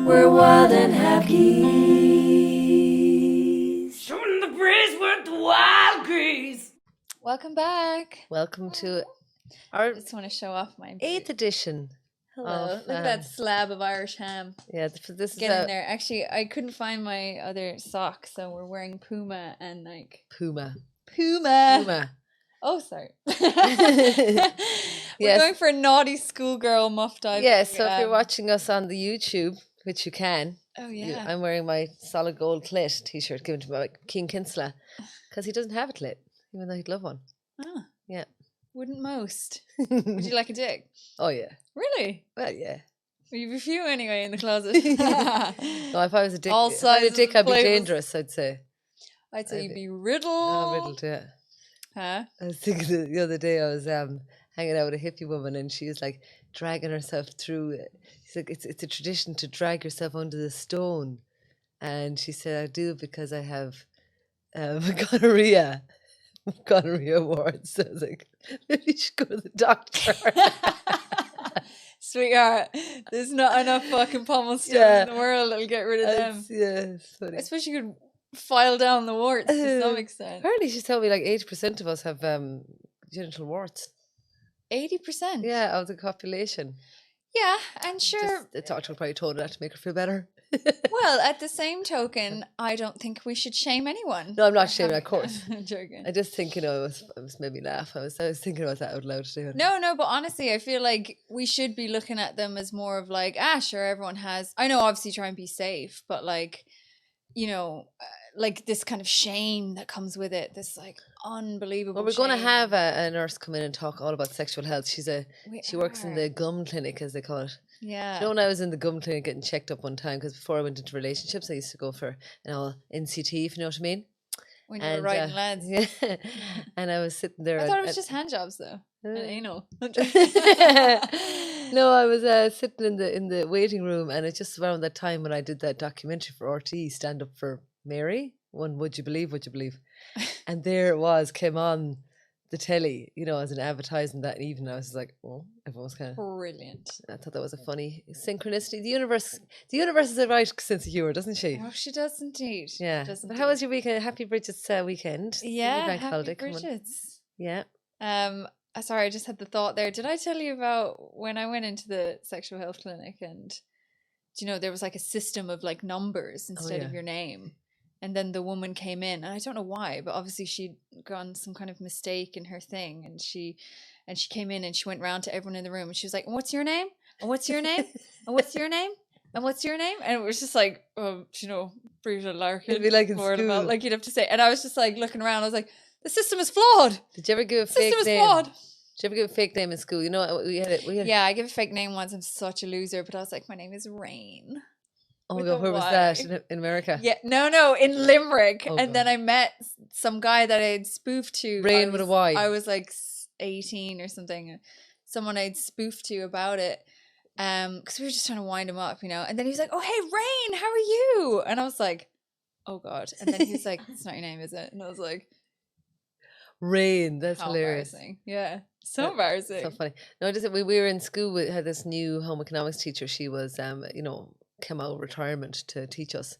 We're wild and half geese. Showing the breeze with the wild geese. Welcome back. Welcome to our I just want to show off my 8th edition. Hello. Look at that slab of Irish ham. Yeah, this Get is in there. Actually, I couldn't find my other sock, so we're wearing Puma and like Puma. Oh, sorry. We're Yes. going for a naughty schoolgirl muff dive. Yeah, so if you're watching us on the YouTube, which you can, Oh yeah. I'm wearing my solid gold clit t-shirt given to me by King Kinsella because he doesn't have a clit, even though he'd love one. Ah, Yeah. wouldn't most. Would you like a dick? Oh yeah. Really? Well, yeah. Well, you've a few anyway in the closet. No, if I was a dick, All if I was a sizes dick, and I'd be flavours. dangerous. I'd say. I'd say you'd be Oh, riddled. riddled, yeah. Huh? I was thinking the other day I was hanging out with a hippie woman and she was like dragging herself through. She's like, it's a tradition to drag yourself under the stone, and she said I do it because I have gonorrhea wards. So I was like, maybe you should go to the doctor. Sweetheart, there's not enough fucking pommel stones in the world that'll get rid of them. Yeah, it's funny. I suppose you could file down the warts to some extent. Apparently, she told me like 80% of us have genital warts. 80%? Yeah, of the population. Yeah, and sure. Just, the doctor probably told her that to make her feel better. Well, at the same token, I don't think we should shame anyone. No, I'm not shaming, of course. I'm joking. I just think, it was made me laugh. I was thinking about that out loud too. No, but honestly, I feel like we should be looking at them as more of like, sure, everyone has. I know, obviously, try and be safe, but like, like this kind of shame that comes with it, this like unbelievable. Well, we're going to shame. have a nurse come in and talk all about sexual health. She works in are. the gum clinic, as they call it. Yeah. You know, when I was in the gum clinic getting checked up one time, because before I went into relationships, I used to go for an all NCT, if you know what I mean. When you were writing lads. Yeah. And I was sitting there. I thought it was just hand jobs though. And anal. No, I was sitting in the waiting room, and it's just around that time when I did that documentary for RT, Stand Up for Mary. One, would you believe? And there it was, came on the telly, as an advertising that evening. I was like, oh, everyone was kind of brilliant. I thought that was a funny synchronicity. The universe has a right sense of humour, doesn't she? Oh, she does indeed. Yeah. But how was your weekend? Happy Brigid's weekend. Yeah, Bank Happy holiday. Brigid's. Yeah. Sorry, I just had the thought there. Did I tell you about when I went into the sexual health clinic and there was like a system of like numbers instead of your name? And then the woman came in, and I don't know why, but obviously she'd gone some kind of mistake in her thing, and she came in and she went round to everyone in the room and she was like, "And what's your name? And what's your name? And what's your name? And what's your name?" And it was just like, Brigid Larkin. It'd be like in school. Like you'd have to say. And I was just like looking around. I was like, the system is flawed. Did you ever give a fake name? System is flawed. Did you ever give a fake name in school? We had Yeah, I gave a fake name once. I'm such a loser, but I was like, my name is Rain. Oh my God, where was that? In America? Yeah, no, in Limerick. Oh, and then I met some guy that I'd spoofed to. Rain with a Y. I was like 18 or something. Someone I'd spoofed to about it. Because we were just trying to wind him up, And then he was like, "Oh, hey, Rain, how are you?" And I was like, "Oh God." And then he was like, "It's not your name, is it?" And I was like, Rain, that's how hilarious. Embarrassing. Yeah, so embarrassing. So funny. No, just we were in school. We had this new home economics teacher. She was, came out of retirement to teach us,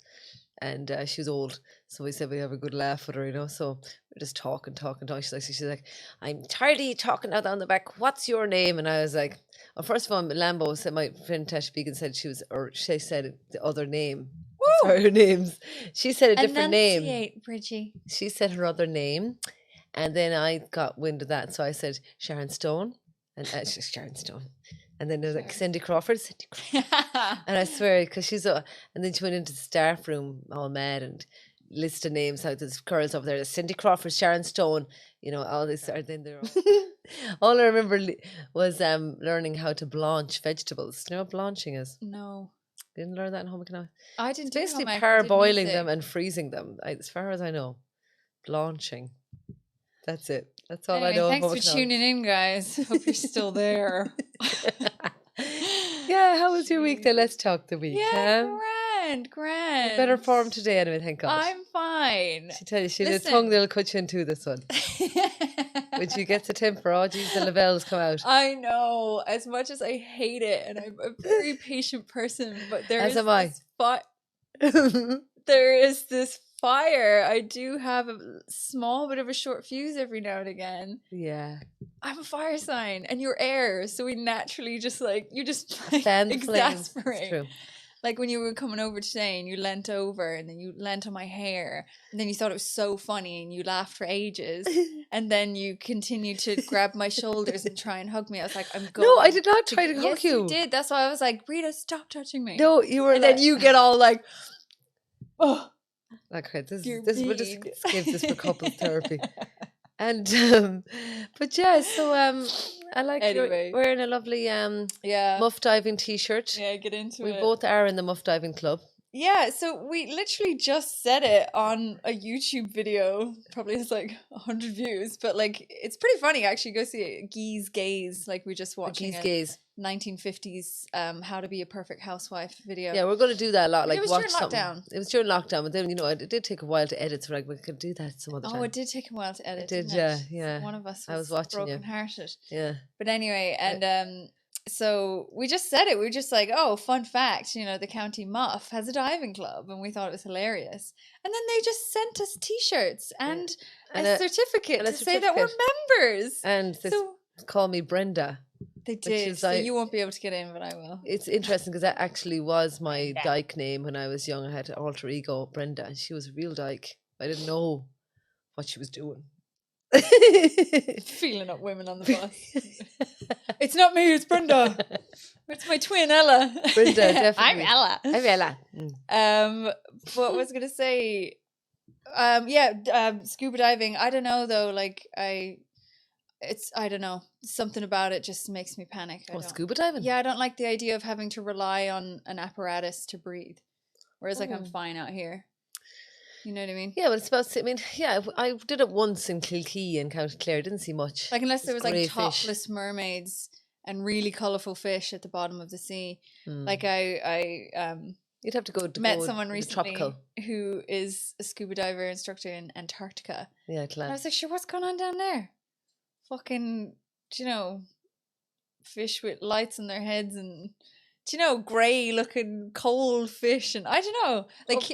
and she was old, so we said we have a good laugh with her, So we're just talking. She's like, "I'm tired of you talking out on the back. What's your name?" And I was like, well, first of all, Lambo said, my friend Tash Began said she said the other name. Sorry, her names. She said a different name. Bridgie. She said her other name, and then I got wind of that, so I said Sharon Stone, and she's Sharon Stone. And then there was like Cindy Crawford. And I swear, because she's and then she went into the staff room all mad and listed names. How there's girls over there, there's Cindy Crawford, Sharon Stone, all this. Are then they're all I remember was learning how to blanch vegetables. Do you know what blanching is? No. Didn't learn that in home economics. I didn't. It's basically parboiling them and freezing them. As far as I know, blanching. That's it. That's all I know. Thanks for tuning in, guys. Hope you're still there. Yeah, how was your week? Then let's talk the week. Yeah, grand. Better form today, anyway. Thank God. I'm fine. She tell you she had a tongue that'll cut you in two. This one. When she gets a temper, oh geez, the Lavelles come out. I know. As much as I hate it, and I'm a very patient person, but As am I. There is this fire. I do have a small bit of a short fuse every now and again. Yeah. I'm a fire sign, and you're air, so we naturally just like Fan flames. exasperate. It's true. Like when you were coming over today and you leant over and then you leant on my hair and then you thought it was so funny and you laughed for ages and then you continued to grab my shoulders and try and hug me. I was like, I'm going. No, I did not try to hug yes, you. You did. That's why I was like, Brita, stop touching me. No, you were and then you get all like, oh. Okay, this We'll just give this for couples therapy. And but yeah, so I like Anyway. you're wearing a lovely muff diving t-shirt. Yeah, get into We it. both are in the muff diving club. Yeah, so we literally just said it on a YouTube video. Probably has like 100 views, but like it's pretty funny actually. Go see it. Geeze Gaze, like we just watched Geeze Gaze. 1950s How to Be a Perfect Housewife video. Yeah, we're going to do that a lot. But Like it was watch during something. lockdown. It was during lockdown, but then it did take a while to edit. So like we could do that some other time. Oh, it did take a while to edit. It did, didn't yeah, it? yeah. One of us was, I was watching you. broken-hearted. Yeah. But anyway, and so we just said it. We were just like, oh, fun fact, the county muff has a diving club, and we thought it was hilarious. And then they just sent us T-shirts and a certificate to say that we're members. And this call me Brenda. They did. So you won't be able to get in, but I will. It's interesting because that actually was my dyke name when I was young. I had an alter ego, Brenda, and she was a real dyke. I didn't know what she was doing. Feeling up women on the bus. It's not me, it's Brenda. It's my twin Ella. Brenda, definitely. I'm Ella. I'm Ella. What was I gonna say? Scuba diving. I don't know though. Like I don't know. Something about it just makes me panic. Scuba diving? Yeah, I don't like the idea of having to rely on an apparatus to breathe. Whereas like I'm fine out here. You know what I mean? Yeah, but it's about, I did it once in Kilkee in County Clare. Didn't see much. Like unless there was like topless fish. mermaids and really colourful fish at the bottom of the sea. Like you'd have to go met someone recently who is a scuba diver instructor in Antarctica. Yeah, and I was like, sure, what's going on down there? Fucking, fish with lights on their heads and grey looking cold fish, and I don't know,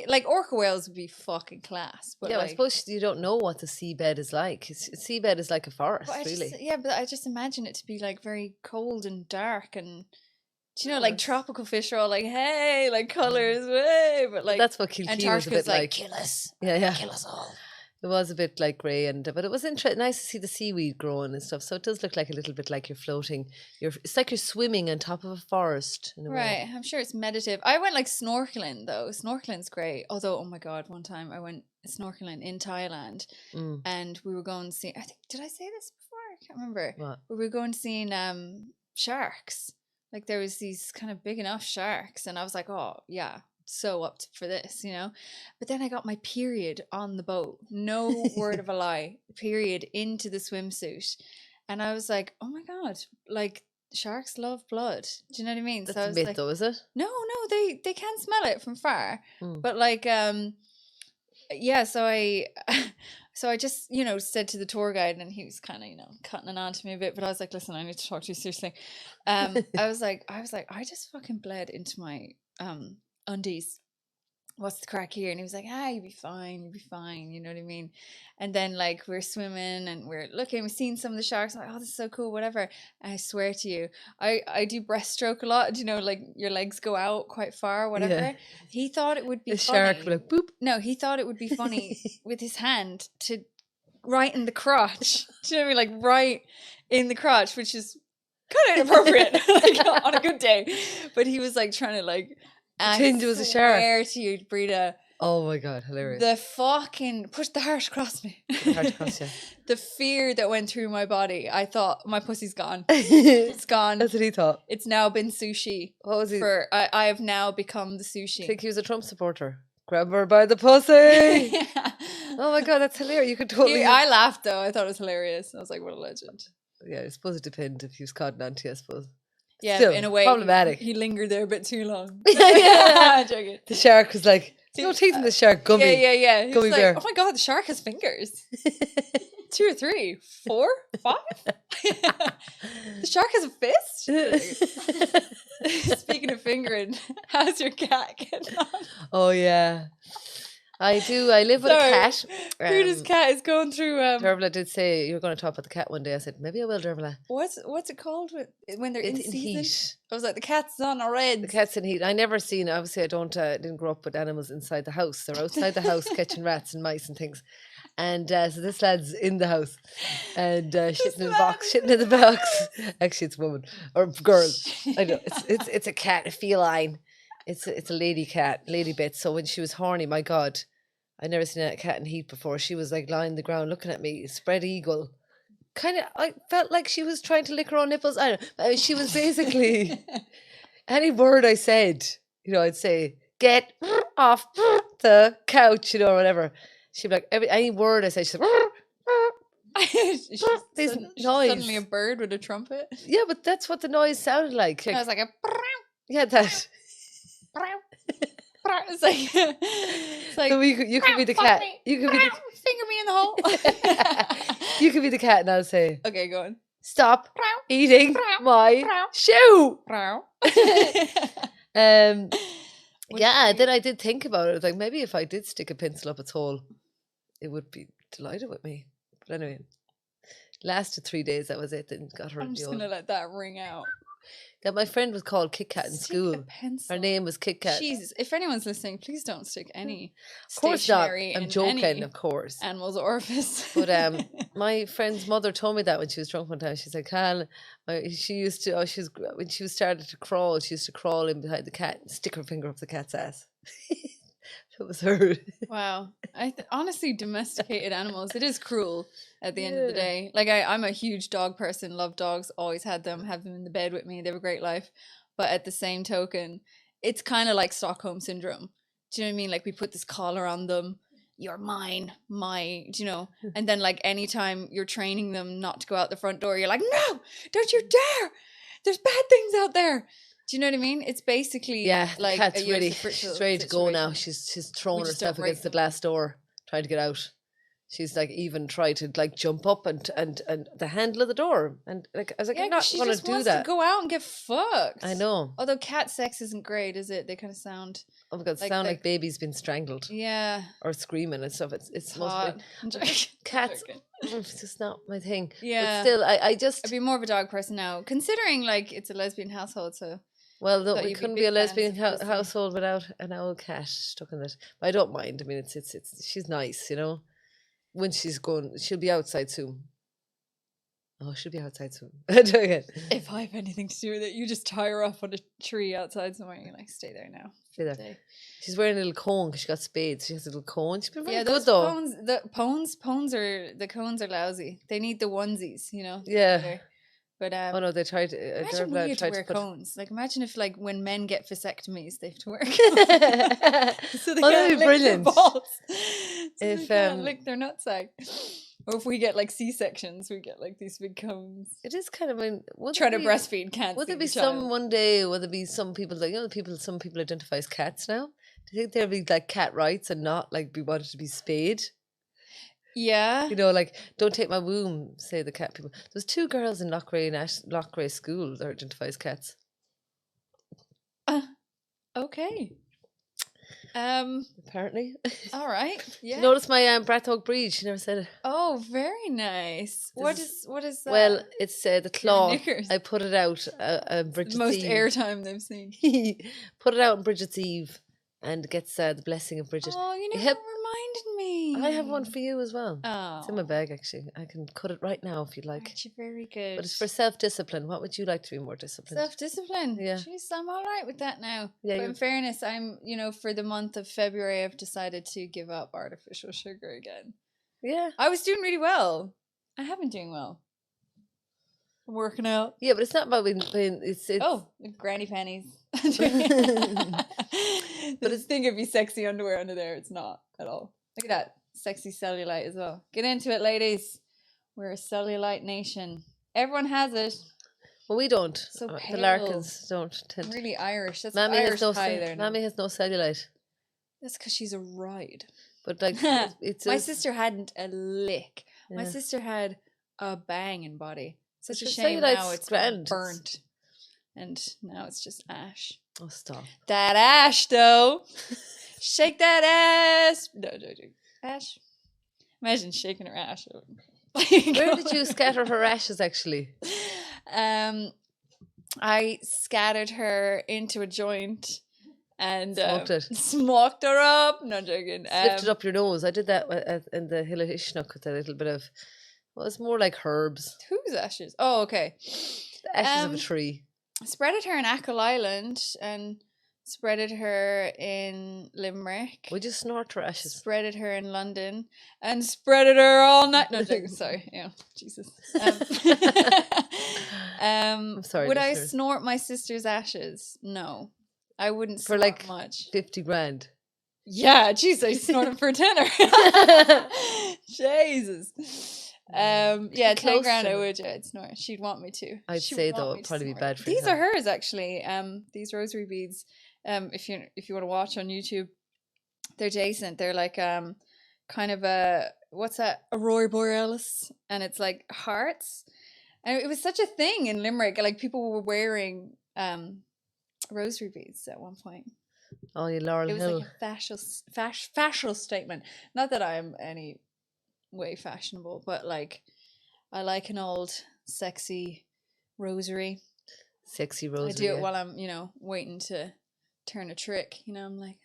like orca whales would be fucking class. But I suppose you don't know what the seabed is like. Seabed is like a forest, really. But I just imagine it to be like very cold and dark, and like tropical fish are all like, hey, like colors, way, but like that's what Kilkee was a bit like. Kill us, kill us all. It was a bit like grey, but it was nice to see the seaweed growing and stuff. So it does look like a little bit like you're floating. It's like you're swimming on top of a forest. In a way. I'm sure it's meditative. I went like snorkeling though. Snorkeling's great. Although, oh my god, one time I went snorkeling in Thailand, and we were going to see. I think did I say this before? I can't remember. What? We were going to see sharks. Like there was these kind of big enough sharks, and I was like, oh yeah. So up for this, but then I got my period on the boat, no word of a lie, period into the swimsuit, and I was like, oh my god, like sharks love blood. Do you know what I mean? That's so I a was myth like, though, is it? No, they can smell it from far, but like so I just said to the tour guide, and he was kind of cutting it on to me a bit, but I was like, listen, I need to talk to you seriously. I was like I just fucking bled into my undies. What's the crack here? And he was like, you'll be fine, you know what I mean? And then like we're swimming and we're seeing some of the sharks. I'm like, oh, this is so cool, whatever. And I swear to you, I do breaststroke a lot. Like your legs go out quite far, whatever. Yeah. He thought it would be funny. Shark would like, boop. No, he thought it would be funny with his hand to right in the crotch. Do you know what I mean? Like right in the crotch, which is kind of inappropriate like, on a good day. But he was like trying to like pretend it was a shark. I swear to you, Brita. Oh my god, hilarious. The fucking push the heart across me. The fear that went through my body. I thought my pussy's gone. It's gone. That's what he thought. It's now been sushi. What was he? I have now become the sushi. I think he was a Trump supporter. Grab her by the pussy. Yeah. Oh my god, that's hilarious. You could totally. I laughed though. I thought it was hilarious. I was like, what a legend. Yeah, I suppose it depends if he was caught on to you, I suppose. Yeah, still, in a way, problematic. He lingered there a bit too long. Yeah. The shark was like, there's no teeth in the shark, gummy. Yeah. Gummy like, bear. oh my god, the shark has fingers. 2 or 3, 4, 5. The shark has a fist. Speaking of fingering, how's your cat getting on? Oh yeah, I do. I live with a cat. Bruda's cat is going through. Dervla did say you were going to talk about the cat one day. I said maybe I will, Dervla. What's it called when they're in It's in season? heat. I was like, the cat's on already. The cat's in heat. I never seen. Obviously, I didn't grow up with animals inside the house. They're outside the house catching rats and mice and things. And so this lad's in the house and shitting in the box. Shitting in the box. Actually, it's a woman or girl. I know. It's a cat, a feline. It's a lady cat, lady bit. So when she was horny, my God, I'd never seen a cat in heat before. She was like lying on the ground looking at me, spread eagle. Kind of, I felt like she was trying to lick her own nipples. I don't know. I mean, she was basically, any word I said, I'd say, get off the couch, or whatever. She'd be like, any word I say, she's like, this noise. Suddenly a bird with a trumpet. Yeah, but that's what the noise sounded like. I was like, Yeah, that. it's like So you could be the cat. You could be the, finger me in the hole. you could be the cat, and I'll say, Okay, go on. stop eating my shoe. Yeah, then I did think about it. I was like, maybe if I did stick a pencil up its hole, it would be delighted with me. But anyway, lasted 3 days. That was it. Then got her. I'm just gonna let that ring out. Yeah, my friend was called Kit Kat in Stick a school. pencil. Her name was Kit Kat. Jesus, if anyone's listening, please don't stick any Of course not. stationery I'm in joking, any of course. animal's orifice. But my friend's mother told me that when she was drunk one time. She's like, Hal, she used to, when she was started to crawl, she used to crawl in behind the cat and stick her finger up the cat's ass. It was her. Wow. Honestly, domesticated animals, it is cruel at the end of the day. Like, I'm a huge dog person, love dogs, always had them, have them in the bed with me. They have a great life. But at the same token, it's kind of like Stockholm Syndrome. Do you know what I mean? Like, we put this collar on them. You're mine, and then like anytime you're training them not to go out the front door, you're like, no, don't you dare. There's bad things out there. Do you know what I mean? It's basically like Cat's a ready. Yoshi She's ready to go now. situation. She's throwing We just herself don't break against the them. glass door, trying to get out. She's like even tried to like jump up and the handle of the door, and like I was like, Yeah, you're 'cause not she going just to do wants that. to go out and get fucked. I know. Although cat sex isn't great, is it? They kind of sound Oh my God, like sound the- like baby's been strangled or or screaming and stuff. It's hot. mostly cats. It's just not my thing. Yeah. But still, I just I'd be more of a dog person now, considering like it's a lesbian household. So well, no, thought we you'd be couldn't big be a fans lesbian of pussy. household without an old cat stuck in it. But I don't mind. I mean, it's she's nice, When she's going, she'll be outside soon. Oh, she'll be outside soon. if I have anything to do with it, you just tie her up on a tree outside somewhere. You're like, stay there now. See that? Stay. She's wearing a little cone because she got spades. She has a little cone. She's been very Yeah, good those though. cones, the cones are lousy. They need the onesies, Yeah. better. But Oh no, they tried. imagine we had to wear put. cones. Like, imagine if like when men get vasectomies, they have to wear cones. So they Oh, that'd can't be lick brilliant. their balls. So If, they can't lick their nutsack. Or if we get like C-sections, we get like these big cones. It is kind of. Trying to breastfeed can't. Would there feed be the child. some one day? Would there be some people like some people identify as cats now? Do you think there'd be like cat rights and not like be wanted to be spayed? Yeah. Like don't take my womb, say the cat people. There's 2 girls in Loughrea School that identify as cats. Okay. Apparently. All right. Yeah. Notice my Brathog breed. She never said it. Oh, very nice. What is that? Well, it's the claw. knickers. I put it out. The Brigid's most Eve. airtime they've seen. Put it out on Brigid's Eve, and gets the blessing of Brigid. Oh, you never Yep. reminded me. I have one for you as well. Oh, It's in my bag actually. I can cut it right now if you'd like. aren't you very good? But it's for self-discipline. What would you like to be more disciplined? self-discipline. Yeah. Jeez, I'm all right with that now. Yeah, But in you're- fairness, I'm, for the month of February, I've decided to give up artificial sugar again. Yeah. I was doing really well. I have been doing well. I'm working out. Yeah, but it's not about being it's Oh, granny panties. But it's- think it'd be sexy underwear under there. It's not at all. Look at that. Sexy cellulite as well. Get into it, ladies. We're a cellulite nation. Everyone has it. well, we don't. So The pale. Larkins don't I'm tend. really Irish. That's Mammy Irish has no pie there now. Mammy has no cellulite. That's because she's a ride. But like it's My a- sister hadn't a lick. My Yeah. sister had a banging body. Such a Sure, shame cellulite's now it's grand. burnt. And now it's just ash. Oh, stop. That ash, though. Shake that ass. No, ash. Imagine shaking her ash. Where did you scatter her ashes, actually? I scattered her into a joint and Smoked her up. No joking. Slipped it up your nose. I did that in the Hill of Ishnock with a little bit of, well, it's more like herbs. Whose ashes? Oh, okay. The ashes of a tree. Spreaded her in Achill Island and spreaded her in Limerick. Would you snort her ashes? Spreaded her in London and spreaded her all night. No, joking. Sorry. Yeah, Jesus. I'm sorry. Would listeners. I snort my sister's ashes? No, I wouldn't. For snort like much. 50 grand. Yeah, jeez, I snorted for a tenner. Jesus. Yeah, 10 grand I would. I'd snort. She'd want me to. I'd say though, it'd probably be bad for These you. are hers actually. These rosary beads. If you want to watch on YouTube, they're decent. They're like kind of a what's that? Aurora Borealis, and it's like hearts. And it was such a thing in Limerick. Like people were wearing rosary beads at one point. Oh, you Laurel It was Hill. like a fashion statement. Not that I'm any way fashionable, but like I like an old sexy rosary. Sexy rosary. I do it while I'm, waiting to turn a trick. I'm like,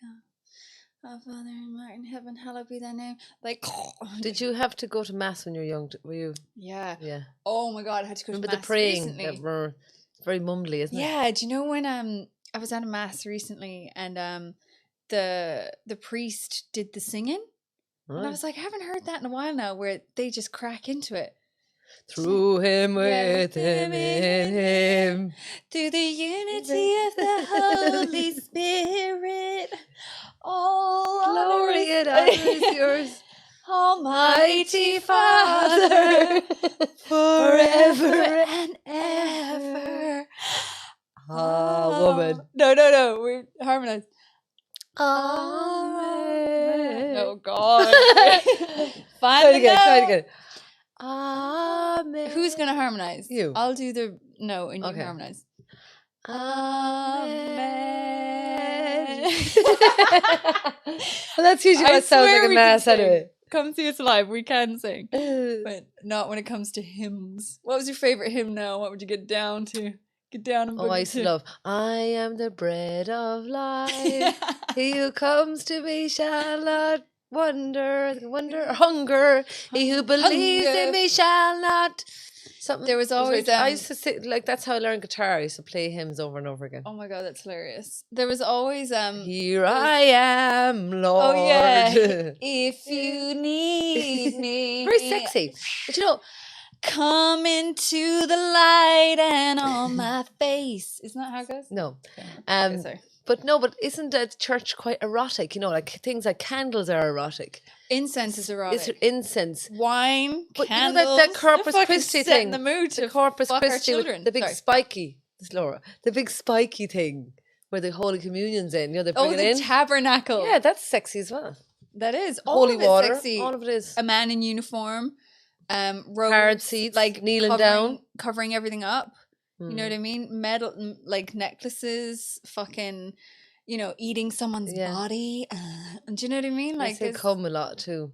oh Father in heaven, hallowed be thy name. Like, did you have to go to mass when you were young? Were you? Yeah. Yeah. Oh my God, I had to go Remember to mass the praying recently. that were very mumbly, isn't it? Yeah. Do you know when I was at a mass recently and the priest did the singing? And I was like, I haven't heard that in a while now, where they just crack into it. Through him, with him, in him. Through the unity of the Holy Spirit. All Glory and honor is yours. Almighty Father, forever and ever. Ah, woman. No. We harmonize. Amen. Oh God. Try it again. Amen. Who's gonna harmonize? You. I'll do the no and you Okay. harmonize. Amen. Well, that's usually what sounds swear like a we mass can sing. anyway. Come see us live. We can sing, but not when it comes to hymns. What was your favorite hymn now? What would you get down to? Get down and I used to love I am the bread of life. He who comes to me shall not wonder or hunger. He who believes in me shall not. Something. There was always I used to sit like that's how I learned guitar. I used to play hymns over and over again. Oh my God, that's hilarious. There was always Here I am, Lord. Oh yeah. If you need me. Very sexy. But come into the light and on my face. Isn't that how it goes? no. Okay, sorry. But isn't the church quite erotic? Like things like candles are erotic. Incense is erotic. It's incense. Wine, But candles. that Corpus they're fucking Christi setting thing. the mood to The Corpus fuck our Christi with children. the big Sorry. spiky. This is Laura. The big spiky thing where the Holy Communion's in. They bring it the in. tabernacle. Yeah, that's sexy as well. That is. All Holy of it's water. sexy. All of it is. A man in uniform. Robes, Hard seats, like kneeling down. covering everything up. You know what I mean? Metal, like necklaces, fucking, eating someone's body. Do you know what I mean? Like they come a lot too.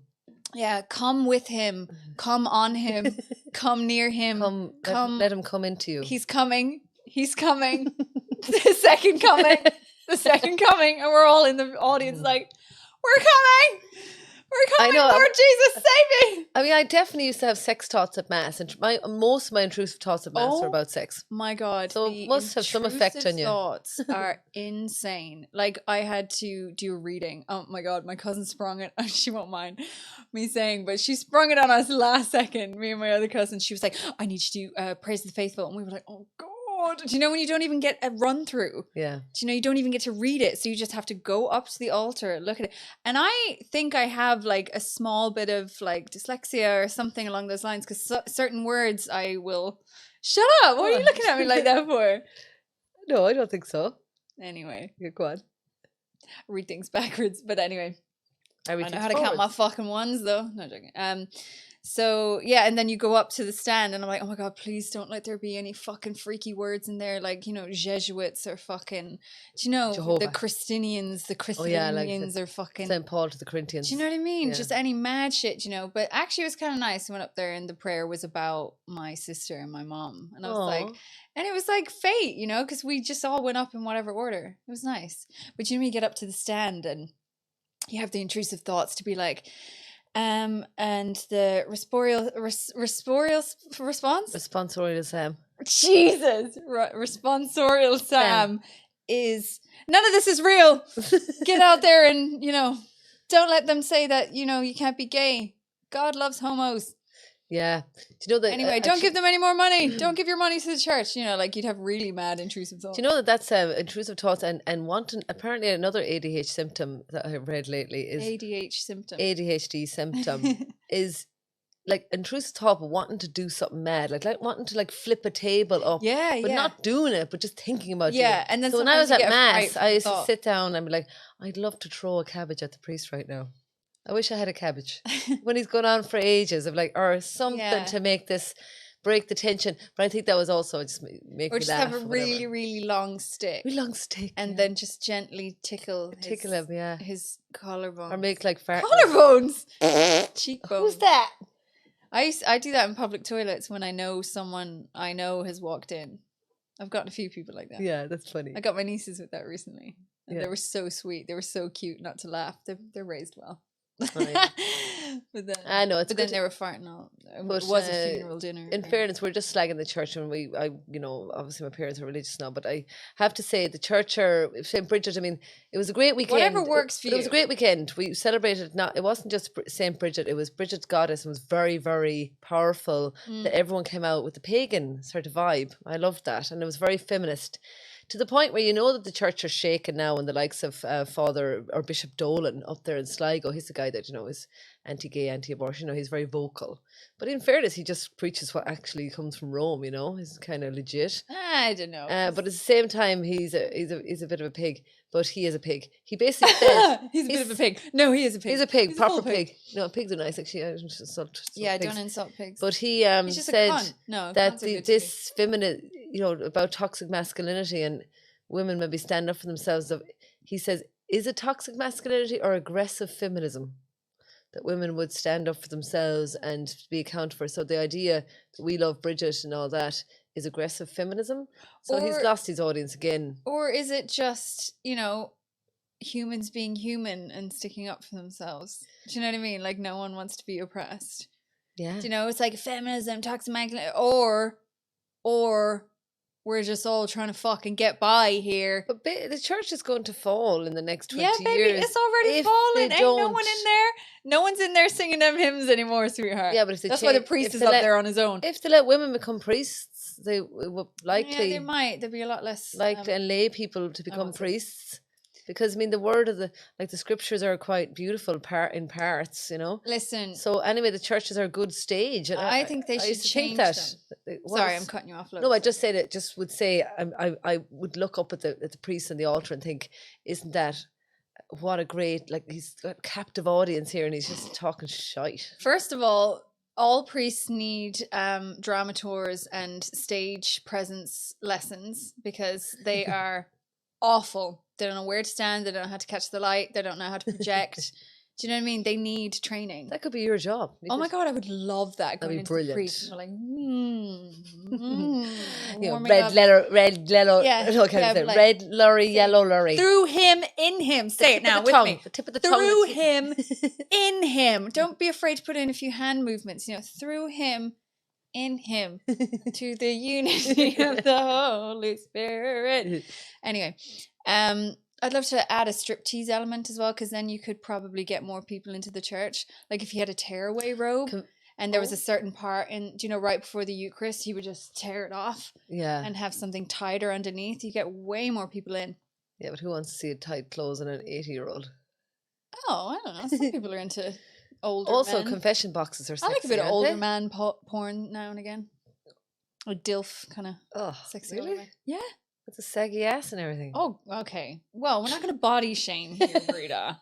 Yeah, come with him, come on him, come near him, Come. Let him come into you. He's coming. The second coming, and we're all in the audience like, we're coming. We're coming, Lord Jesus, save me. I mean, I definitely used to have sex thoughts at mass, and most of my intrusive thoughts at mass were about sex. My God, so it must have some effect on you. Thoughts are insane. Like I had to do a reading. Oh my God, my cousin sprung it. She won't mind me saying, but she sprung it on us last second. Me and my other cousin. She was like, "I need you to praise the faithful," and we were like, "Oh God." Do you know when you don't even get a run through? Yeah. Do you don't even get to read it? So you just have to go up to the altar, look at it. And I think I have like a small bit of like dyslexia or something along those lines because certain words I will... Shut up! What are you looking at me like that for? No, I don't think so. Anyway. Yeah, go on. Read things backwards. But anyway. I know how to count forwards. my fucking ones though. No joking. So yeah, and then you go up to the stand and I'm like, oh my God, please don't let there be any fucking freaky words in there, like, you know, Jesuits or fucking, do you know, Jehovah. the Christianians Oh yeah, like or fucking St. Paul to the Corinthians. do you know what I mean? Yeah. Just any mad shit, you know. But actually, it was kind of nice. I went up there, and the prayer was about my sister and my mom, and I was like, Aw. and it was like fate, you know, because we just all went up in whatever order. It was nice. But you know, you get up to the stand, and you have the intrusive thoughts to be like, and the response. Responsorial Sam. Jesus, responsorial Sam is none of this is real. Get out there and, you know, don't let them say that, you know, you can't be gay. God loves homos. Yeah. Do you know that? Anyway, don't give them any more money. Don't give your money to the church. You know, like you'd have really mad intrusive thoughts. Do you know that that's intrusive thoughts and wanting, apparently another ADHD symptom that I've read lately is ADHD symptom is like intrusive thought, but wanting to do something mad, like wanting to like flip a table up, but not doing it, but just thinking about it. Yeah, and then so when I was at sometimes you get a fright mass, from I the used to thought. sit down and be like, I'd love to throw a cabbage at the priest right now. I wish I had a cabbage when he's gone on for ages. I'm like, or something to make this break the tension. But I think that was also just make me Or just laugh. have a really, really long stick. Really long stick, and then just gently tickle him, yeah, his collarbone. or make like fart collarbones, cheekbones. Who's that? I do that in public toilets when I know someone I know has walked in. I've gotten a few people like that. Yeah, that's funny. I got my nieces with that recently. And they were so sweet. They were so cute not to laugh. They're raised well. Right. But then I know, but then they were farting all. It was a funeral dinner. In fairness, we're just slagging the church, and you know, obviously my parents are religious now, but I have to say the church or St. Brigid. I mean, it was a great weekend. Whatever works for you. It was a great weekend. We celebrated. It wasn't just St. Brigid. It was Brigid's goddess, and was very, very powerful. That everyone came out with the pagan sort of vibe. I loved that, and it was very feminist. To the point where you know that the church are shaken now, and the likes of Father or Bishop Dolan up there in Sligo, he's the guy that, you know, is anti-gay, anti-abortion. You know, he's very vocal. But in fairness, he just preaches what actually comes from Rome. You know, he's kind of legit. I don't know. But at the same time, he's a bit of a pig. But he is a pig. He basically said he's a bit of a pig. No, he is a pig. He's a pig, He's proper pig. No, pigs are nice. Actually, I don't insult pigs. Don't insult pigs. But he He's just said a cunt. No, that cunts are good to this feminine, you know, about toxic masculinity and women maybe stand up for themselves. He says, is it toxic masculinity or aggressive feminism that women would stand up for themselves and be accounted for? So the idea that we love Bridget and all that is aggressive feminism. So he's lost his audience again. Or is it just, you know, humans being human and sticking up for themselves? Do you know what I mean? Like no one wants to be oppressed. Yeah. Do you know, it's like feminism, toxic masculinity, or we're just all trying to fucking get by here. But the church is going to fall in the next 20 years. Yeah, baby, it's already falling. Ain't no one in there. No one's in there singing them hymns anymore, sweetheart. Yeah, but if that's why the priest is up there on his own. If they let women become priests, they will likely. Yeah, they might. There'll be a lot less likely and lay people to become priests. Because I mean, the word of the scriptures are quite beautiful in parts, you know. Listen. So anyway, the churches are a good stage. And I think they should change them. Sorry, I'm cutting you off. No, I just said it. Just would say I would look up at the priest on the altar and think, isn't that what a great, like, he's got a captive audience here and he's just talking shite. First of all priests need drama tours and stage presence lessons because they are awful. They don't know where to stand. They don't know how to catch the light. They don't know how to project. Do you know what I mean? They need training. That could be your job. My God, I would love that. That'd be brilliant. The priest, like, you know, red lorry, yellow lorry. Through him, in him. Say it now with me. The tip of the tongue. Through him, in him. Don't be afraid to put in a few hand movements. You know, through him, in him, to the unity of the Holy Spirit. Anyway. I'd love to add a striptease element as well, because then you could probably get more people into the church. Like if you had a tearaway robe and there was a certain part in, you know, right before the Eucharist, you would just tear it off and have something tighter underneath. You get way more people in. Yeah, but who wants to see tight clothes on an 80-year-old? Oh, I don't know. Some people are into older Also, men. confession boxes are sexy. I like a bit of older man porn now and again. Or DILF kind of sexy. Really? Yeah. With the saggy ass and everything. Oh, okay. Well, we're not going to body shame here, Brita.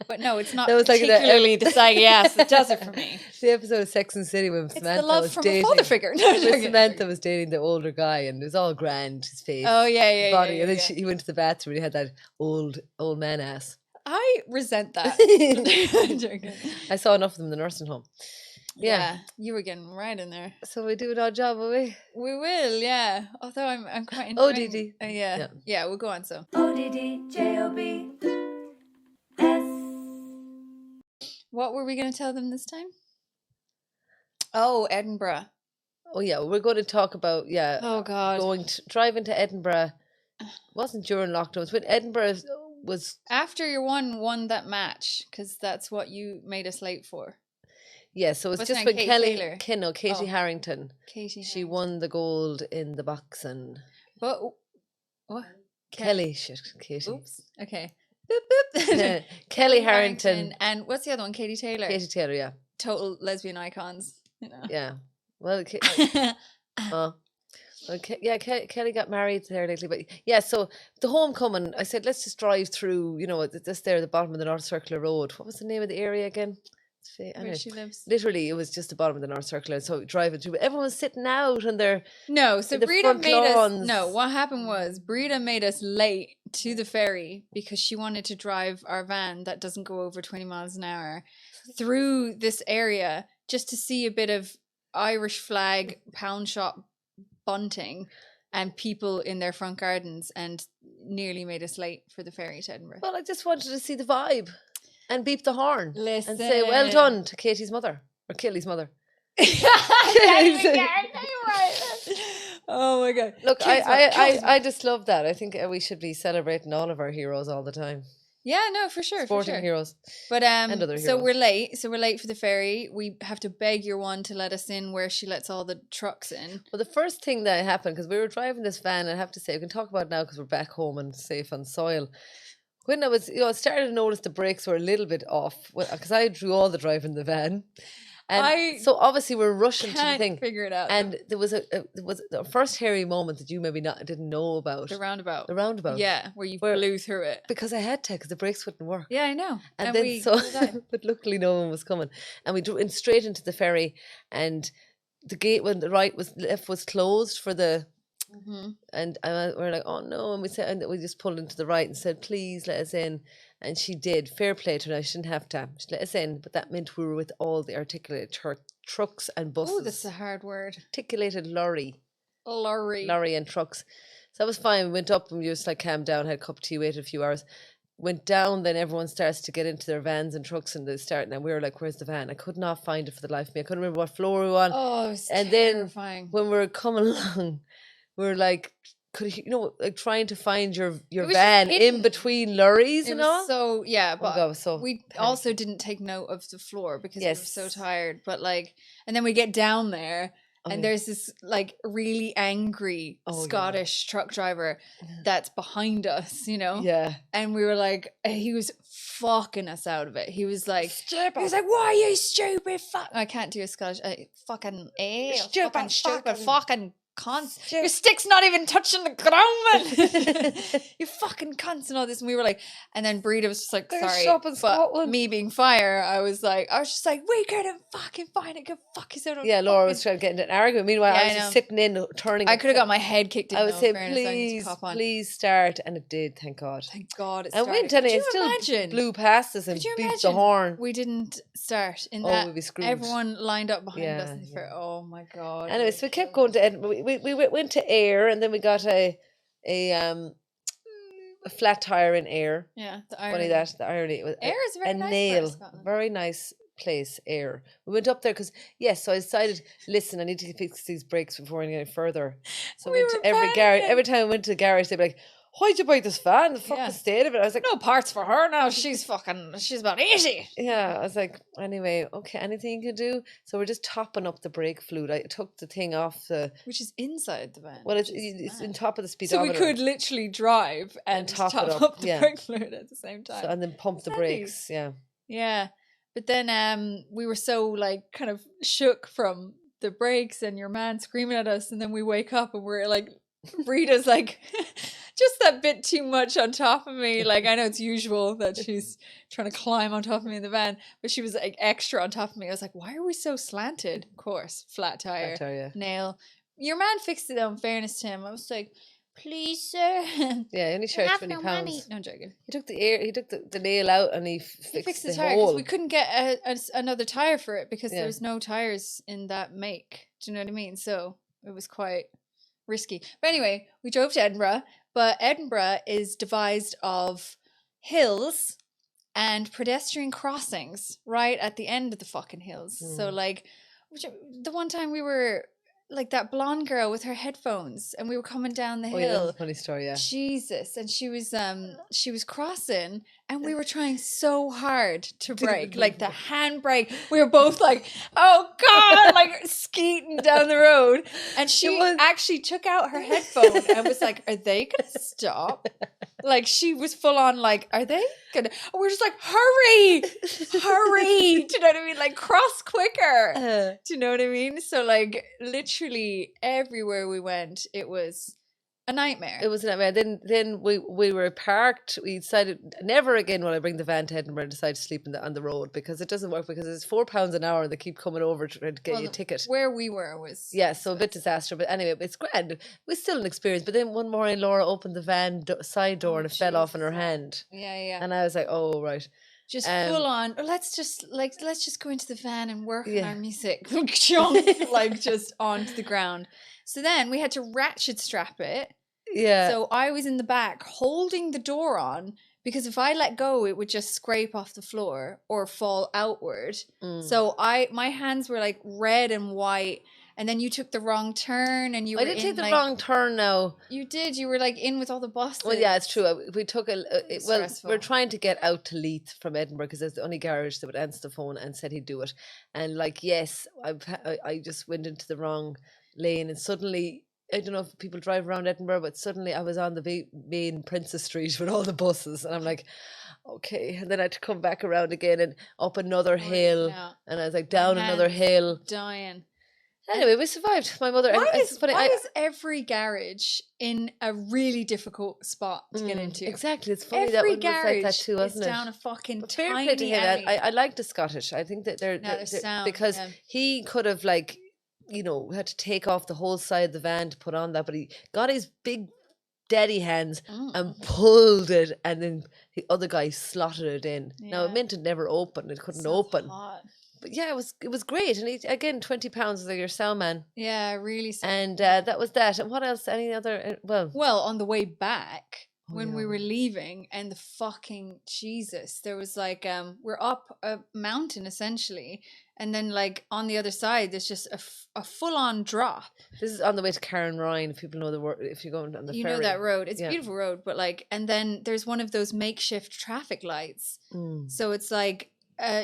But no, it's not That was like particularly the saggy ass that does it for me. The episode of Sex and the City when It's Samantha the love was from dating. a father figure. No, I'm when joking. Samantha was dating the older guy, and it was all grand, his face. Oh, yeah, his yeah, body, yeah, and then yeah. he went to the bathroom and he had that old man ass. I resent that. I'm joking. I saw enough of them in the nursing home. Yeah. You were getting right in there. So we do an odd job, will we? We will, yeah. Although I'm quite ODD. enjoying. Yeah, we'll go on. So ODDJOB. what were we going to tell them this time? Oh, Edinburgh. Oh yeah, we're going to talk about Oh God. driving to Edinburgh. Wasn't during lockdown. It was when Edinburgh was After your won that match, because that's what you made us late for. Yeah, so it's What's just her when name? Katie Taylor? Katie Harrington. Katie. She won the gold in the boxing. What? Katie. Oops. Okay. Boop, boop. Kelly Harrington. And what's the other one? Katie Taylor. Katie Taylor, yeah. Total lesbian icons. You know. Yeah. Well, Kelly got married there lately, but yeah, so the homecoming, I said, let's just drive through, this there at the bottom of the North Circular Road. What was the name of the area again? Where she lives. Literally, it was just the bottom of the North Circular. So driving through, everyone was sitting out and they're so the Brita made lawns. us. No, what happened was Brita made us late to the ferry because she wanted to drive our van that doesn't go over 20 miles an hour through this area just to see a bit of Irish flag pound shop bunting and people in their front gardens, and nearly made us late for the ferry to Edinburgh. Well, I just wanted to see the vibe and beep the horn. Listen. And say well done to Katie's mother or Kelly's mother. Oh my God. Look, I just love that. I think we should be celebrating all of our heroes all the time. Yeah, no, for sure. Sporting heroes. But and other so heroes. we're late. So we're late for the ferry. We have to beg your one to let us in where she lets all the trucks in. Well, the first thing that happened, because we were driving this van, I have to say, we can talk about it now because we're back home and safe on soil. When I was, I started to notice the brakes were a little bit off because I drew all the drive in the van. And so obviously we're rushing to the thing. Figure it out. And there was the first hairy moment that you maybe didn't know about. The roundabout. The roundabout. Yeah, where you blew through it. Because I had to, because the brakes wouldn't work. Yeah, I know. And then but luckily no one was coming. And we went straight into the ferry, and the gate when the left was closed for the. Mm-hmm. And we're like, oh no, and we just pulled into the right and said, please let us in. And she did. Fair play to her. She didn't have to. She let us in, but that meant we were with all the articulated trucks and buses. Oh, that's a hard word. Articulated lorry and trucks. So that was fine. We went up and we just calmed down, had a cup of tea, waited a few hours. Went down, then everyone starts to get into their vans and trucks, and they start. And we were like, where's the van? I could not find it for the life of me. I couldn't remember what floor we were on. Oh, it was and terrifying. Then when we were coming along, we were like, trying to find your van in between lorries and all. So yeah, but we panicked. also didn't take note of the floor because we were so tired. But and then we get down there, and there's this really angry Scottish truck driver that's behind us, Yeah. And we were like, he was fucking us out of it. He was like, stupid. He was like, why are you stupid? Fuck. I can't do a Scottish. Fucking stupid. Fucking cunts. Your stick's not even touching the ground, man. You fucking cunts and all this. And we were like, and then Brita was just like, sorry. But me being fire, I was just like, we couldn't fucking find it. Go fuck yourself. Yeah, Laura was trying to get into an argument. Meanwhile, I was just sitting in, turning. I could have got my head kicked in. I would say, please start. And it did, thank God. Thank God it started. And it still blew past us and beeped the horn. We didn't start in that. We'd be screwed. Everyone lined up behind us. Oh my God. Anyway, so we kept going to Edinburgh. We went to Ayr, and then we got a flat tire in Ayr. Yeah, the irony. The irony. Ayr is very nice. Very nice place, Ayr. We went up there because so I decided, listen, I need to fix these brakes before I get any further. So we went to every garage. Every time I went to the garage, they'd be like, why'd you buy this van? The fuck the state of it? I was like, no parts for her now. She's about 80. Yeah, I was like, anyway, okay, anything you can do? So we're just topping up the brake fluid. I took the thing off which is inside the van. Well, it's in top of the speedometer. So we could literally drive and top up the brake fluid at the same time. So, and then pump the brakes, Yeah. But then we were so kind of shook from the brakes and your man screaming at us, and then we wake up and we're Rita's like, just that bit too much on top of me. Like, I know it's usual that she's trying to climb on top of me in the van, but she was like extra on top of me. I was like, why are we so slanted? Of course, flat tire, nail. Your man fixed it though, in fairness to him. I was like, please, sir. Yeah, he only charged £20. Money. No, I'm joking. He took the nail out and he fixed the tire hole. we couldn't get another tire for it because there was no tires in that make. Do you know what I mean? So it was quite risky. But anyway, we drove to Edinburgh, but Edinburgh is devised of hills and pedestrian crossings right at the end of the fucking hills. So like the one time we were like that blonde girl with her headphones and we were coming down the hill. Yeah, that's a funny story, yeah. Jesus. And she was crossing and we were trying so hard to brake, like the handbrake. We were both like, oh God, like skeeting down the road. And she actually took out her headphone and was like, are they going to stop? Like she was full on like, are they going to? And we're just like, hurry. Do you know what I mean? Like cross quicker. Do you know what I mean? So like literally everywhere we went, it was a nightmare. It was a nightmare. Then we were parked. We decided never again will I bring the van to Edinburgh and decide to sleep on the road because it doesn't work because it's £4 an hour and they keep coming over to get you a ticket. Where we were was so a bit disaster. But anyway, it's grand. It was still an experience. But then one morning Laura opened the van side door and it fell off in her hand. Yeah. And I was like, oh right. Just full on. Let's just go into the van and work on our music. Jump like just onto the ground. So then we had to ratchet strap it. Yeah. So I was in the back holding the door on because if I let go, it would just scrape off the floor or fall outward. So my hands were like red and white. And then you took the wrong turn and I didn't take the wrong turn now. You did. You were like in with all the buses. Well, yeah, it's true. We took we're trying to get out to Leith from Edinburgh because there's the only garage that would answer the phone and said he'd do it. And like, yes, I just went into the wrong lane and suddenly, I don't know if people drive around Edinburgh, but suddenly I was on the main Princess Street with all the buses and I'm like, okay. And then I had to come back around again and up another hill and I was like down another hill. Dying. Anyway, we survived. My mother. Why is every garage in a really difficult spot to get into? Exactly. It's funny that one was like that too, wasn't it? Down a fucking fair tiny play to him. alley. I like the Scottish. I think that they're sound, because he could have like, you know, had to take off the whole side of the van to put on that, but he got his big daddy hands and pulled it, and then the other guy slotted it in. Now it meant it never opened. It couldn't open. Hot. But yeah, it was great, and he, again, £20 was like your sound man. Yeah, really. And that was that. And what else? Any other? Well, on the way back when we were leaving, and the fucking Jesus, there was like we're up a mountain essentially, and then like on the other side, there's just a full on drop. This is on the way to Karen Ryan. If people know the word, if you're going on the ferry, you know that road. It's a beautiful road, but like, and then there's one of those makeshift traffic lights. So it's like.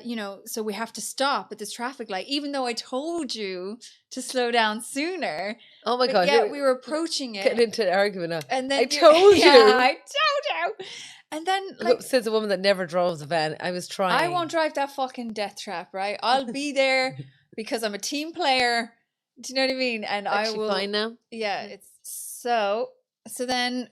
You know, so we have to stop at this traffic light, even though I told you to slow down sooner. Oh my God. Yeah, we were approaching it. Getting into an argument now. And then I told you. Yeah, I told you. And then, like, says a woman that never drove the van. I was trying. I won't drive that fucking death trap, right? I'll be there because I'm a team player. Do you know what I mean? And I will. Fine now. Yeah, it's so then,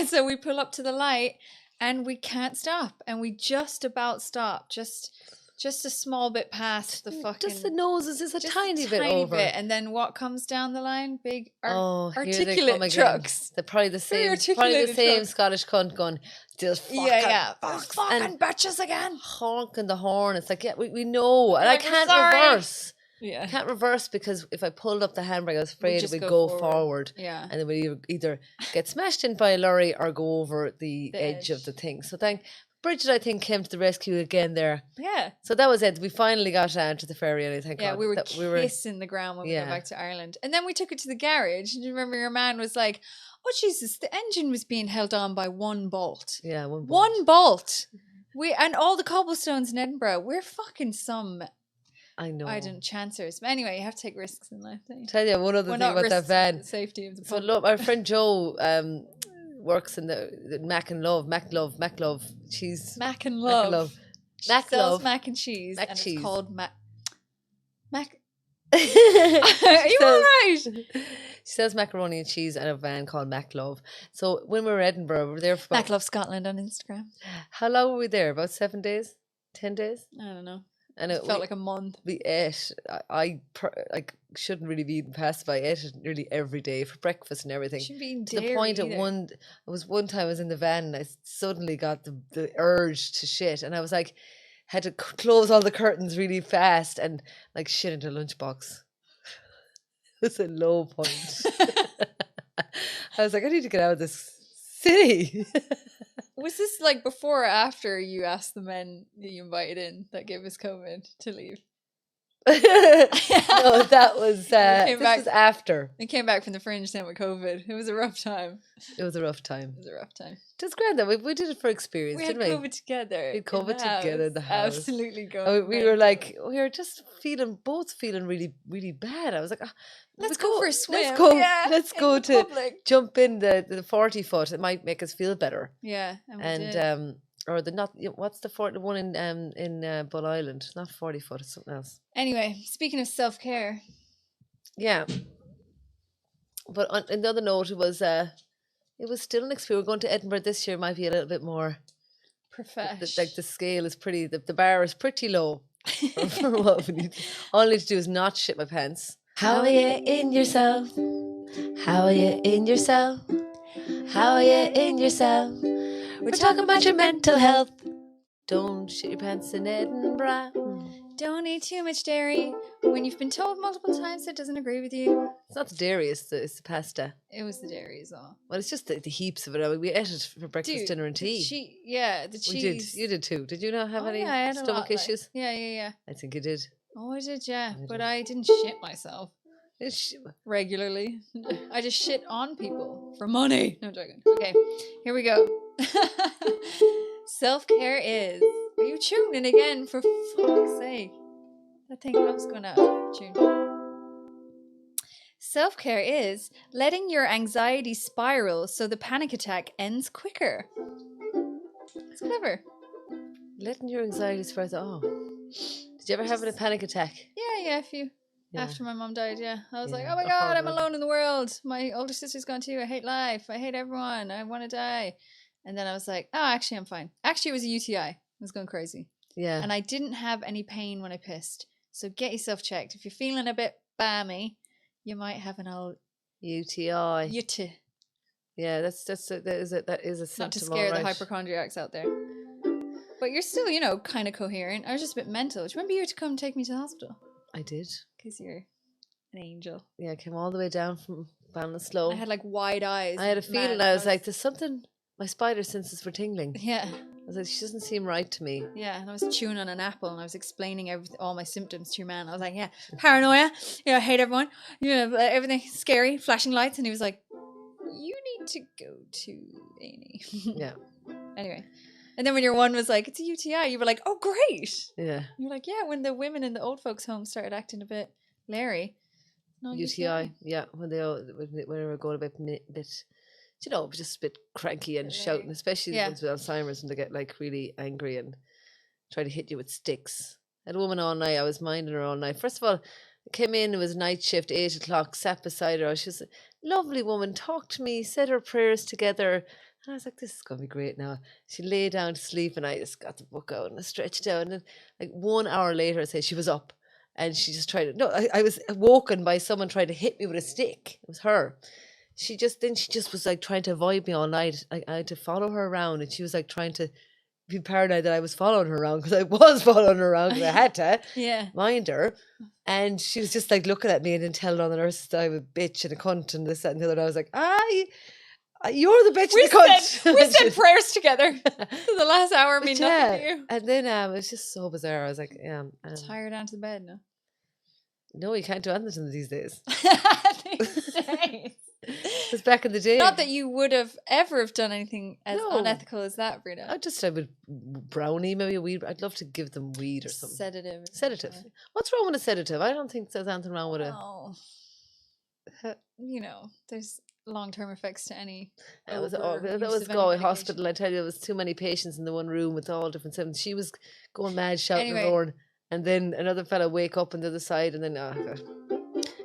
so we pull up to the light. And we can't stop. And we just about stopped. Just a small bit past the fucking... Just the noses is a tiny bit over. And then what comes down the line? Big articulate trucks. They're probably the same Scottish cunt going, just fucking bitches again. Honking the horn. It's like, yeah, we know. And I can't reverse. Yeah. I can't reverse because if I pulled up the handbrake, I was afraid it would go forward. Yeah. And then we'd either get smashed in by a lorry or go over the edge of the thing. So Brigid, I think, came to the rescue again there. Yeah. So that was it. We finally got down to the ferry and I think we were kissing the ground when we got back to Ireland. And then we took it to the garage. And you remember your man was like, oh Jesus, the engine was being held on by one bolt. Yeah, one bolt. One bolt. And all the cobblestones in Edinburgh, we're fucking some... I know. I didn't chancers. But anyway, you have to take risks in life. Tell you one other thing about that van. Safety of the so look, our friend Joe works in the Mac and Love. Cheese. Mac and Love. Mac sells Love. mac and cheese. Mac and cheese. It's called Mac. Are you all right? She sells macaroni and cheese in a van called Maclove. So when we were in Edinburgh, we were there for Back Love Scotland on Instagram. how long were we there? About 7 days? 10 days? I don't know. And It felt like a month. we ate. Like shouldn't really be eating pasta, but I ate it nearly every day for breakfast and everything. Shouldn't be eating To the dairy point either. one time I was in the van and I suddenly got the urge to shit, and I was like, had to close all the curtains really fast and like shit into a lunchbox. It was a low point. I was like, I need to get out of this city. Was this like before or after you asked the men that you invited in that gave us COVID to leave? No, that was came this back- was after. They came back from the fringe then with COVID. It was a rough time. It was a rough time. It was a rough time. It was grand though. We did it for experience, We had didn't we? COVID together. We had COVID together in the house. Absolutely Oh, going. we were like, we were just both feeling really, really bad. I was like, let's we go for a swim. Let's go. Yeah, Let's in go the to public. jump in the 40 foot. It might make us feel better. Yeah, and we And did. or the not what's the one in Bull Island? Not 40 foot. It's something else. Anyway, speaking of self-care, Yeah. But on another note, it was still an experience. We're going to Edinburgh this year. Might be a little bit more. Like the scale is pretty. The bar is pretty low. For what we need. All I need to do is not shit my pants. How are you in yourself? How are you in yourself? How are you in yourself? We're talking about your mental health. Don't shit your pants in Edinburgh. Don't eat too much dairy. When you've been told multiple times it doesn't agree with you. It's not the dairy, it's the pasta. It was the dairy as well. Well, it's just the heaps of it. I mean, we ate it for breakfast, Dude, dinner and tea. The cheese. We did. You did too. Did you not have any yeah, I had a stomach lot, like- issues? Yeah. I think you did. Oh, I did, yeah. I But did. I didn't shit myself It's- regularly. I just shit on people for money. No, I'm joking. Okay, here we go. Self-care is... Are you tuning again, for fuck's sake? I think love's going out of tune. Self-care is letting your anxiety spiral so the panic attack ends quicker. It's clever. Letting your anxiety spread. Oh, did you ever have a panic attack? Yeah, a few. Yeah. After my mum died, yeah. I was like, Yeah, oh my a God, I'm horrible- alone in the world. My older sister's gone too. I hate life. I hate everyone. I want to die. And then I was like, oh, actually, I'm fine. Actually, it was a UTI. I was going crazy. Yeah. And I didn't have any pain when I pissed. So get yourself checked. If you're feeling a bit balmy, you might have an old UTI. UTI. Yeah, that is a symptom. Not to scare the alright. hypochondriacs out there. But you're still, kind of coherent. I was just a bit mental. Do you remember you had to come take me to the hospital? I did. Because you're an angel. Yeah, I came all the way down from Ballinasloe. I had like wide eyes. I had a Man, feeling. I was like, there's something. My spider senses were tingling. Yeah. I was like, she doesn't seem right to me. Yeah, and I was chewing on an apple and I was explaining all my symptoms to your man. I was like, yeah, paranoia, I hate everyone, everything's scary, flashing lights. And he was like, you need to go to A&E. Yeah. Anyway. And then when your one was like, it's a UTI, you were like, oh, great. Yeah. You're like, yeah, when the women in the old folks' home started acting a bit Larry. No, UTI. Yeah. When they were going a bit, just a bit cranky and shouting, especially the ones with Alzheimer's, when they get like really angry and try to hit you with sticks. I had a woman all night. I was minding her all night. First of all, I came in, it was night shift, 8 o'clock, sat beside her. She was a lovely woman, talked to me, said her prayers together. And I was like, this is going to be great now. She lay down to sleep and I just got the book out and I stretched out. And then like 1 hour later, I say she was up and she just tried to, no, I was woken by someone trying to hit me with a stick. It was her. She just was like trying to avoid me all night. I had to follow her around and she was like trying to be paranoid that I was following her around, because I was following her around because I had to mind her. And she was just like looking at me and then telling all the nurses that I'm a bitch and a cunt and this, that and the other. And I was like, you're the bitch and the cunt. We said prayers together. The last hour mean nothing to you. And then it was just so bizarre. I was like, tired down to the bed now. No, you can't do anything these days. These days. Because back in the day, not that you would have ever have done anything as unethical as that, Brina. I would brownie, maybe a weed. I'd love to give them weed or something. Sedative. What's wrong with a sedative? I don't think there's anything wrong with it. Oh. There's long-term effects to any. That was Galway Hospital. I tell you, there was too many patients in the one room with all different symptoms. She was going mad, shouting and roaring, and then another fella wake up on the other side, and then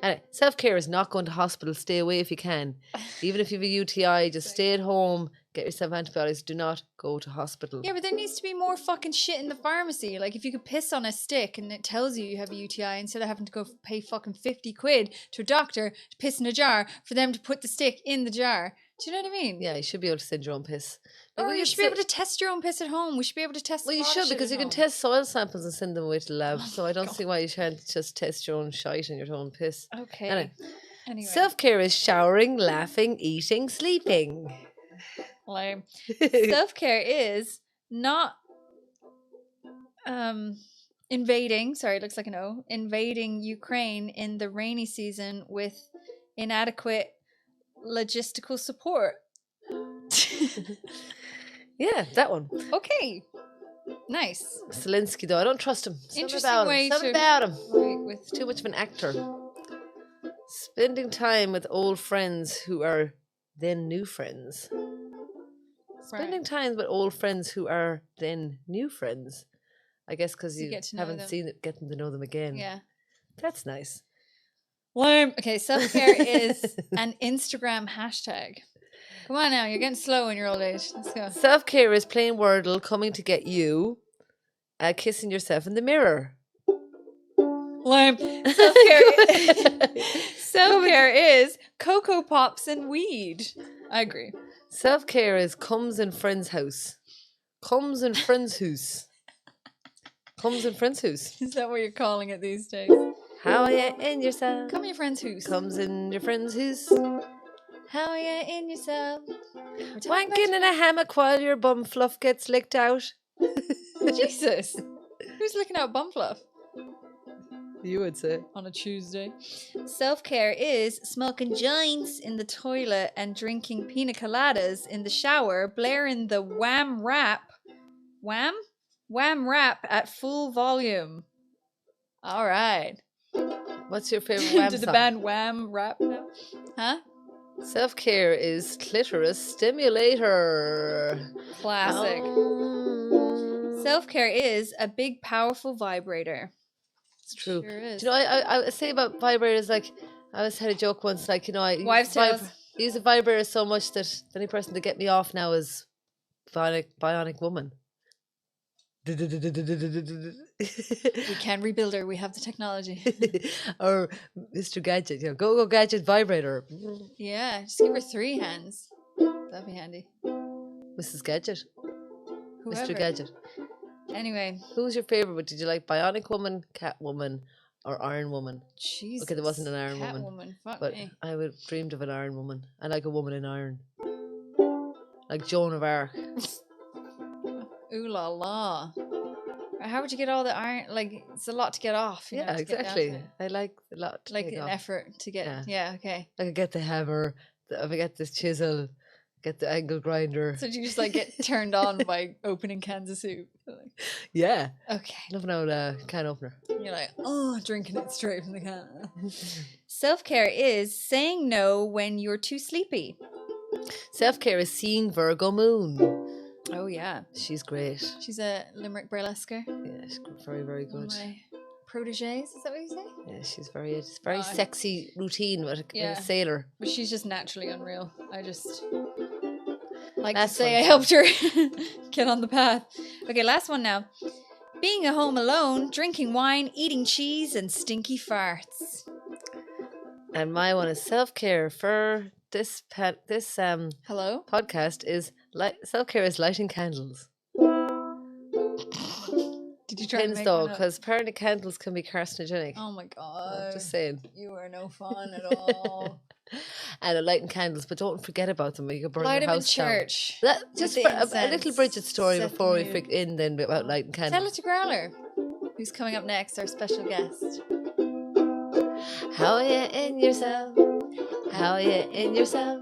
Anyway, self-care is not going to hospital. Stay away if you can. Even if you have a UTI, just stay at home. Get yourself antibiotics. Do not go to hospital. Yeah, but there needs to be more fucking shit in the pharmacy. Like, if you could piss on a stick and it tells you have a UTI, instead of having to go pay fucking 50 quid to a doctor to piss in a jar for them to put the stick in the jar. Do you know what I mean? Yeah, you should be able to send your own piss. Or you should be able to test your own piss at home. We should be able to test. Well, you should, because you can test soil samples and send them away to the lab. So I don't see why you can't just test your own shite and your own piss. Okay. Anyway. Self-care is showering, laughing, eating, sleeping. Lame. Self-care is not invading, sorry, it looks like an O, invading Ukraine in the rainy season with inadequate logistical support. Yeah, that one. Okay. Nice. Zelensky, though, I don't trust him. Interesting way Something to about him. write with Too much of an actor. Spending time with old friends who are then new friends. Spending time with old friends who are then new friends. I guess because you haven't seen it, getting to know them again. Yeah. That's nice. Lame. Okay, self-care is an Instagram hashtag. Come on now, you're getting slow in your old age. Let's go. Self-care is playing Wordle, coming to get you, kissing yourself in the mirror. Lame. Self-care is Cocoa Pops and weed. I agree. Self-care is comes in friend's house. Comes in friend's house. Comes in friend's house. Is that what you're calling it these days? How are you in yourself? Come in your friend's house. Comes in your friend's house. How are you in yourself? Wanking in a hammock while your bum fluff gets licked out. Jesus. Who's licking out bum fluff? You would say. On a Tuesday. Self-care is smoking joints in the toilet and drinking pina coladas in the shower, blaring the Wham rap. Wham? Wham rap at full volume. All right. What's your favorite Wham Did the song? band Wham rap now? Huh? Self-care is clitoris stimulator. Classic. Self-care is a big, powerful vibrator. It's true. Sure is. Do you know, I say about vibrators, like, I always had a joke once, like, you know, I use a vibrator so much that the only person to get me off now is bionic woman. We can rebuild her. We have the technology. Or Mr. Gadget, you know, go Gadget vibrator. Yeah, just give her 3 hands. That'd be handy. Mrs. Gadget. Whoever. Mr. Gadget. Anyway. Who's your favourite? Did you like Bionic Woman, Cat Woman, or Iron Woman? Jesus. Okay, there wasn't an Iron Cat Woman. Fuck but me. I would dreamed of an Iron Woman. I like a woman in iron. Like Joan of Arc. Ooh la la. How would you get all the iron? Like, it's a lot to get off. You know, to exactly. Get I like a lot to like take an off. effort to get. Yeah, okay. I could get the hammer. I get this chisel. Get the angle grinder. So do you just like get turned on by opening cans of soup? Yeah. Okay. Love an old can opener. You're like, oh, drinking it straight from the can. Self-care is saying no when you're too sleepy. Self-care is seeing Virgo moon. Oh, yeah. She's great. She's a Limerick burlesquer. Yeah, she's very, very good. One of my proteges, is that what you say? Yeah, she's very sexy routine with a sailor. But she's just naturally unreal. I just like to say I helped her get on the path. Okay, last one now. Being at home alone, drinking wine, eating cheese, and stinky farts. And my one is self-care for this Hello? podcast is self-care is lighting candles. Did you try to make though, because apparently candles can be carcinogenic. Oh my god. Just saying. You are no fun at all. And lighting candles, but don't forget about them. You can burn Light your them in house down. church. Just for a little Brigid story before we end then about lighting candles. Tell it to Growler, who's coming up next, our special guest. How are you in yourself? How are you in yourself?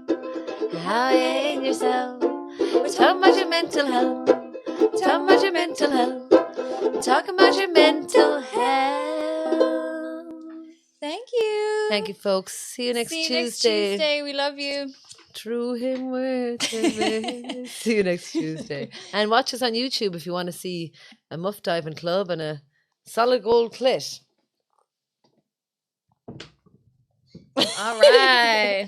How are you in yourself? Talk about your mental health. Talk about your mental health. Talk about your mental health. Thank you. Thank you, folks. See you next Tuesday. Next Tuesday. We love you. Through him words. See you next Tuesday. And watch us on YouTube if you want to see a muff diving club and a solid gold clit. All right.